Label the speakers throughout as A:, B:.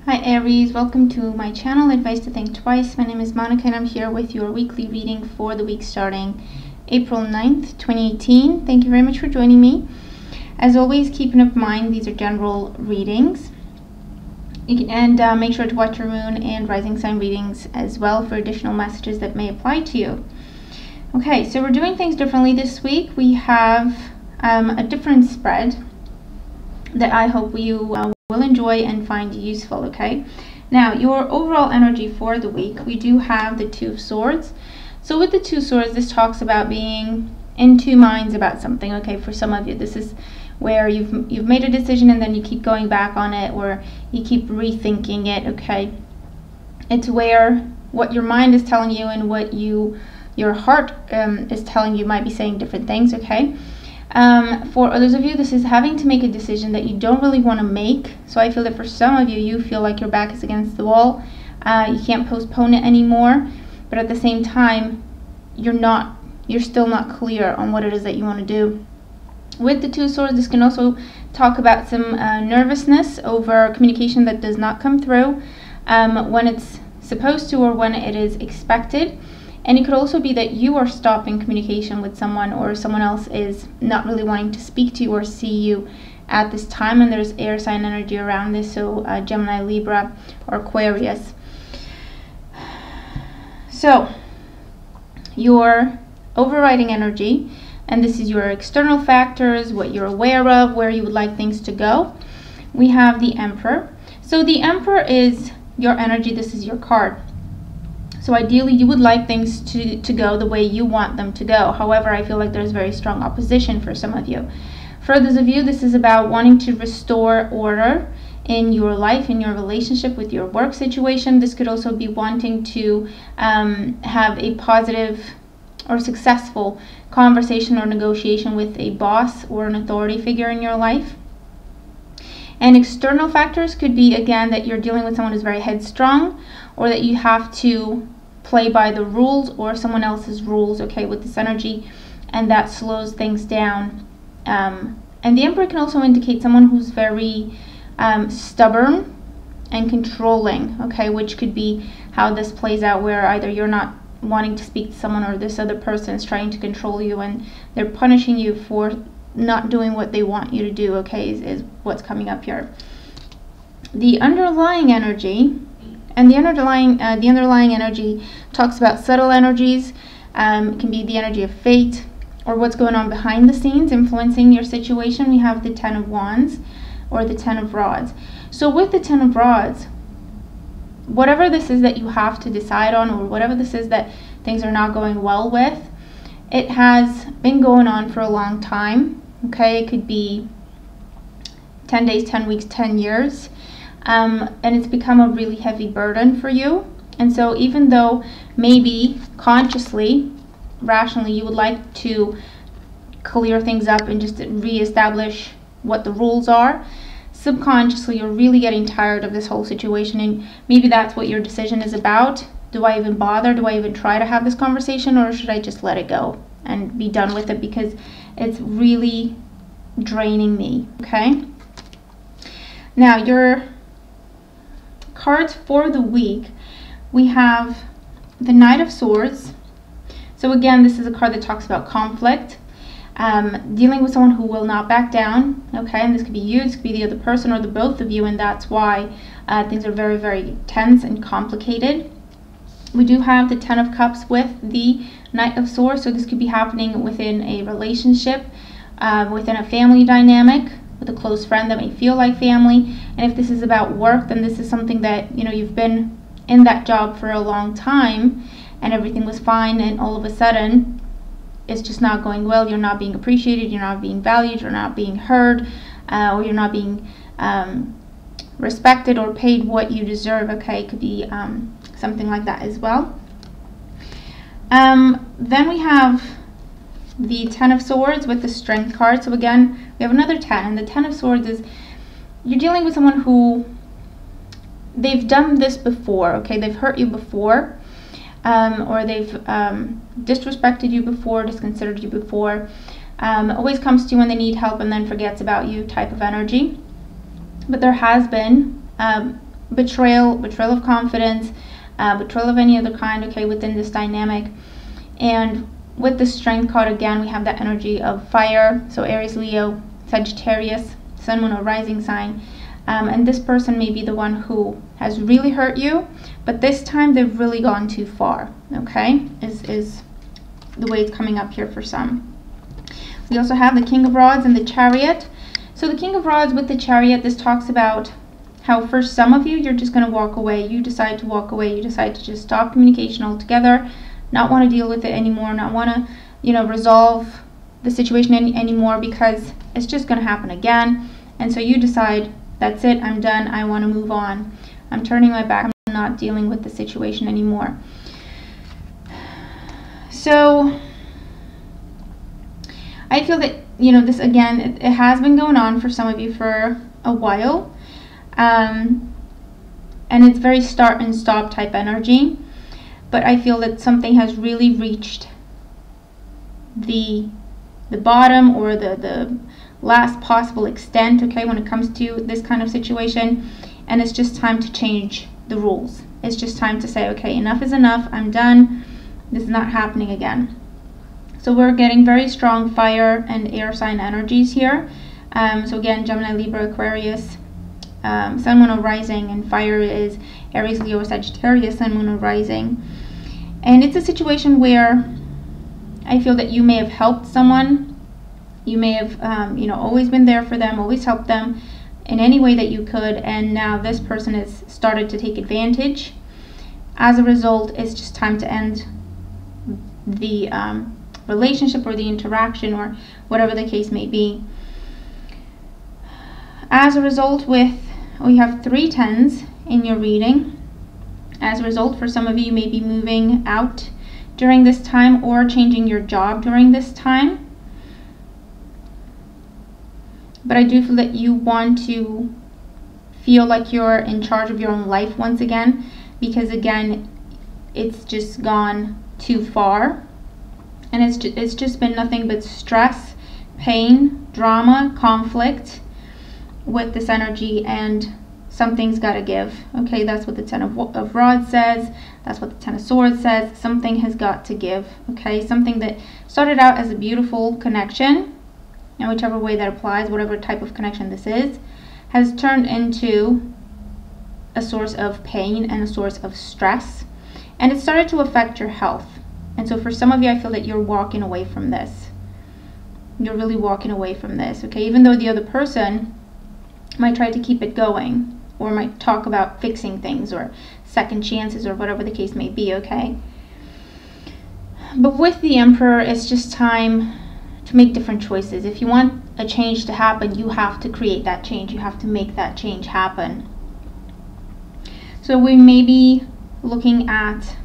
A: Hi Aries, welcome to my channel, Advice to Think Twice. My name is Monica and I'm here with your weekly reading for the week starting April 9th, 2018. Thank you very much for joining me. As always, keep in mind these are general readings. And make sure to watch your moon and rising sign readings as well for additional messages that may apply to you. Okay, so we're doing things differently this week. We have a different spread that I hope you will enjoy and find useful. Okay, now your overall energy for the week, we do have the Two of Swords. So with the Two of Swords, this talks about being in two minds about something. Okay, for some of you, this is where you've made a decision and then you keep going back on it, or you keep rethinking it. Okay, it's where what your mind is telling you and what your heart is telling you might be saying different things. Okay. For others of you, this is having to make a decision that you don't really want to make. So I feel that for some of you, you feel like your back is against the wall. You can't postpone it anymore, but at the same time, you're still not clear on what it is that you want to do. With the Two of Swords, this can also talk about some nervousness over communication that does not come through when it's supposed to or when it is expected. And it could also be that you are stopping communication with someone, or someone else is not really wanting to speak to you or see you at this time. And there's air sign energy around this, so Gemini, Libra, or Aquarius. So your overriding energy, and this is your external factors, what you're aware of, where you would like things to go. We have the Emperor. So the Emperor is your energy. This is your card. So ideally, you would like things to go the way you want them to go. However, I feel like there's very strong opposition for some of you. For others of you, this is about wanting to restore order in your life, in your relationship with your work situation. This could also be wanting to have a positive or successful conversation or negotiation with a boss or an authority figure in your life. And external factors could be, again, that you're dealing with someone who's very headstrong, or that you have to play by the rules or someone else's rules, okay, with this energy, and that slows things down. And the Emperor can also indicate someone who's very stubborn and controlling, okay, which could be how this plays out, where either you're not wanting to speak to someone or this other person is trying to control you and they're punishing you for not doing what they want you to do, okay, is what's coming up here. The underlying energy, and the underlying energy talks about subtle energies. It can be the energy of fate or what's going on behind the scenes influencing your situation. We have the Ten of Wands or the Ten of Rods. So with the Ten of Rods, whatever this is that you have to decide on, or whatever this is that things are not going well with, it has been going on for a long time. Okay, it could be 10 days, 10 weeks, 10 years. And it's become a really heavy burden for you. And so even though maybe consciously, rationally, you would like to clear things up and just reestablish what the rules are, subconsciously you're really getting tired of this whole situation, and maybe that's what your decision is about. Do I even bother? Do I even try to have this conversation, or should I just let it go and be done with it because it's really draining me? Okay, now your cards for the week, we have the Knight of Swords. So again, this is a card that talks about conflict, dealing with someone who will not back down. Okay, and this could be you, this could be the other person, or the both of you, and that's why things are very, very tense and complicated. We do have the Ten of Cups with the Knight of Swords, so this could be happening within a relationship, within a family dynamic, with a close friend that may feel like family. And if this is about work, then this is something that, you know, you've been in that job for a long time and everything was fine, and all of a sudden it's just not going well. You're not being appreciated, you're not being valued, you're not being heard, or you're not being respected or paid what you deserve. Okay, it could be something like that as well. Then we have the Ten of Swords with the Strength card. So again, we have another 10, and the Ten of Swords is you're dealing with someone who, they've done this before, okay? They've hurt you before, or they've disrespected you before, disconsidered you before. Always comes to you when they need help and then forgets about you type of energy. But there has been betrayal of confidence, betrayal of any other kind, okay, within this dynamic. And with the Strength card, again, we have that energy of fire. So Aries, Leo, Sagittarius, Sun, Moon, or Rising sign. And this person may be the one who has really hurt you, but this time they've really gone too far, okay, is the way it's coming up here for some. We also have the King of Rods and the Chariot. So the King of Rods with the Chariot, this talks about how for some of you, you're just going to walk away. You decide to walk away. You decide to just stop communication altogether, not want to deal with it anymore, not want to, you know, resolve the situation anymore, because it's just going to happen again. And so you decide, that's it, I'm done, I want to move on. I'm turning my back, I'm not dealing with the situation anymore. So I feel that, you know, this again, it has been going on for some of you for a while. And it's very start and stop type energy. But I feel that something has really reached the bottom, or the last possible extent, okay, when it comes to this kind of situation. And it's just time to change the rules. It's just time to say, okay, enough is enough, I'm done, this is not happening again. So we're getting very strong fire and air sign energies here. So again, Gemini, Libra, Aquarius, Sun, Moon, or Rising, and fire is Aries, Leo, Sagittarius, Sun, Moon, or Rising. And it's a situation where I feel that you may have helped someone. You may have, you know, always been there for them, always helped them in any way that you could, and now this person has started to take advantage. As a result, it's just time to end the relationship or the interaction, or whatever the case may be. As a result, we have 3 tens in your reading. As a result, for some of you, you may be moving out during this time, or changing your job during this time. But I do feel that you want to feel like you're in charge of your own life once again, because again, it's just gone too far. And it's just been nothing but stress, pain, drama, conflict with this energy, and something's got to give. Okay, that's what the Ten of Rods says. That's what the Ten of Swords says. Something has got to give. Okay, something that started out as a beautiful connection, and whichever way that applies, whatever type of connection this is, has turned into a source of pain and a source of stress, and it started to affect your health. And so for some of you, I feel that you're walking away from this. You're really walking away from this, okay? Even though the other person might try to keep it going, or might talk about fixing things, or second chances, or whatever the case may be, okay? But with the Emperor, it's just time to make different choices. If you want a change to happen, you have to create that change. You have to make that change happen. So we may be looking at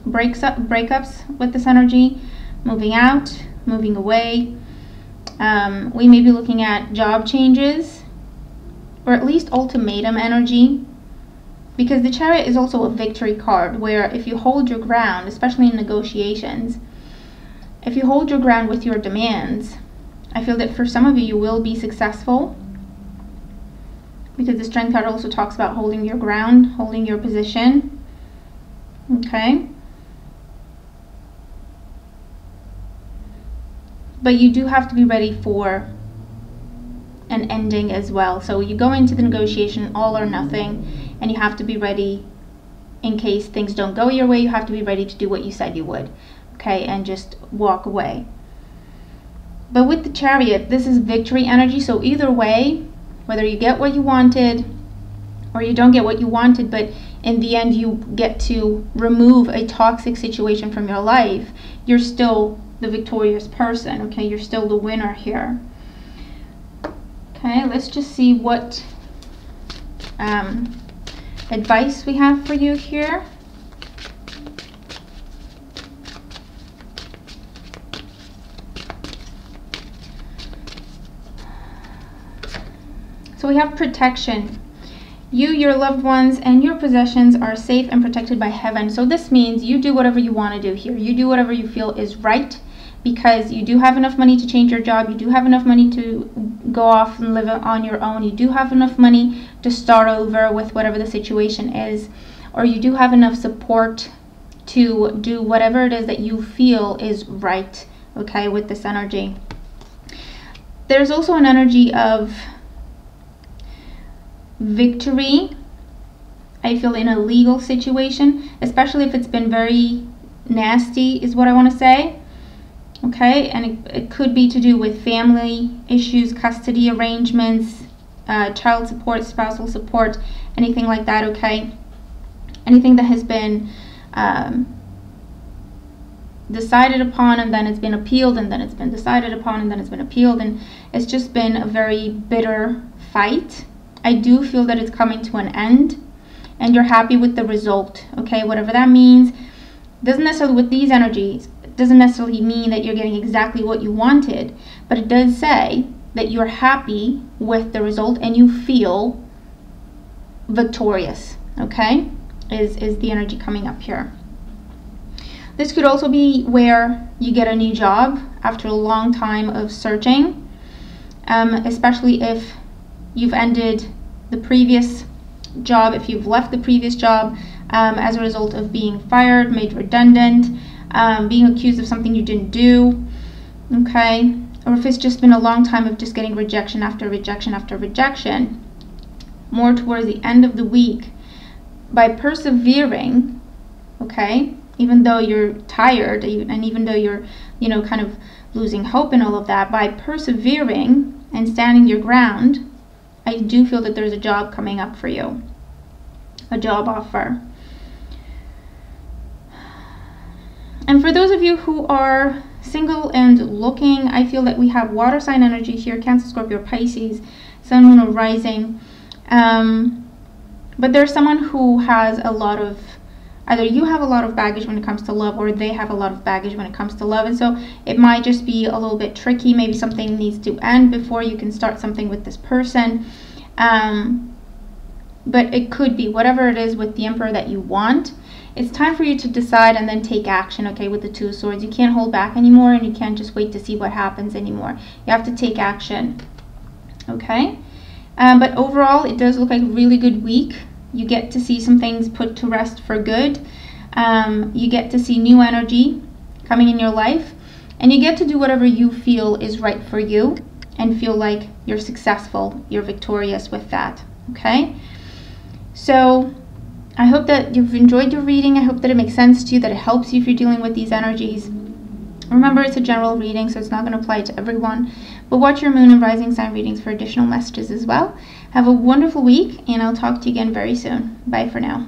A: breakups with this energy, moving out, moving away. We may be looking at job changes, or at least ultimatum energy, because the Chariot is also a victory card, where if you hold your ground, especially in negotiations, if you hold your ground with your demands, I feel that for some of you, you will be successful, because the Strength card also talks about holding your ground, holding your position. Okay? But you do have to be ready for an ending as well. So you go into the negotiation all or nothing, and you have to be ready in case things don't go your way. You have to be ready to do what you said you would, okay, and just walk away. But with the Chariot, this is victory energy. So either way, whether you get what you wanted or you don't get what you wanted, but in the end you get to remove a toxic situation from your life, you're still the victorious person, okay? You're still the winner here. Okay, let's just see what advice we have for you here. So we have protection. You, your loved ones, and your possessions are safe and protected by heaven. So this means you do whatever you want to do here. You do whatever you feel is right because you do have enough money to change your job, you do have enough money to go off and live on your own, you do have enough money to start over with whatever the situation is, or you do have enough support to do whatever it is that you feel is right, okay, with this energy. There's also an energy of victory, I feel, in a legal situation, especially if it's been very nasty, is what I want to say. Okay, and it could be to do with family issues, custody arrangements, child support, spousal support, anything like that, okay? Anything that has been decided upon, and then it's been appealed, and then it's been decided upon, and then it's been appealed, and it's just been a very bitter fight. I do feel that it's coming to an end, and you're happy with the result, okay? Whatever that means. Doesn't necessarily, with these energies, doesn't necessarily mean that you're getting exactly what you wanted, but it does say that you're happy with the result and you feel victorious, okay? Is the energy coming up here. This could also be where you get a new job after a long time of searching, especially if you've ended the previous job, if you've left the previous job as a result of being fired, made redundant, being accused of something you didn't do, okay? Or if it's just been a long time of just getting rejection after rejection after rejection, more towards the end of the week, by persevering, okay, even though you're tired and even though you're, you know, kind of losing hope and all of that, by persevering and standing your ground, I do feel that there's a job coming up for you, a job offer. And for those of you who are single and looking, I feel that we have water sign energy here, Cancer, Scorpio, Pisces, Sun, Moon, or Rising. But there's someone who has a lot of, either you have a lot of baggage when it comes to love, or they have a lot of baggage when it comes to love. And so it might just be a little bit tricky. Maybe something needs to end before you can start something with this person. But it could be whatever it is with the Emperor that you want. It's time for you to decide and then take action, okay, with the Two of Swords. You can't hold back anymore, and you can't just wait to see what happens anymore. You have to take action, okay? But overall, it does look like a really good week. You get to see some things put to rest for good. You get to see new energy coming in your life, and you get to do whatever you feel is right for you and feel like you're successful, you're victorious with that, okay? So I hope that you've enjoyed your reading. I hope that it makes sense to you, that it helps you if you're dealing with these energies. Remember, it's a general reading, so it's not going to apply to everyone. But watch your moon and rising sign readings for additional messages as well. Have a wonderful week, and I'll talk to you again very soon. Bye for now.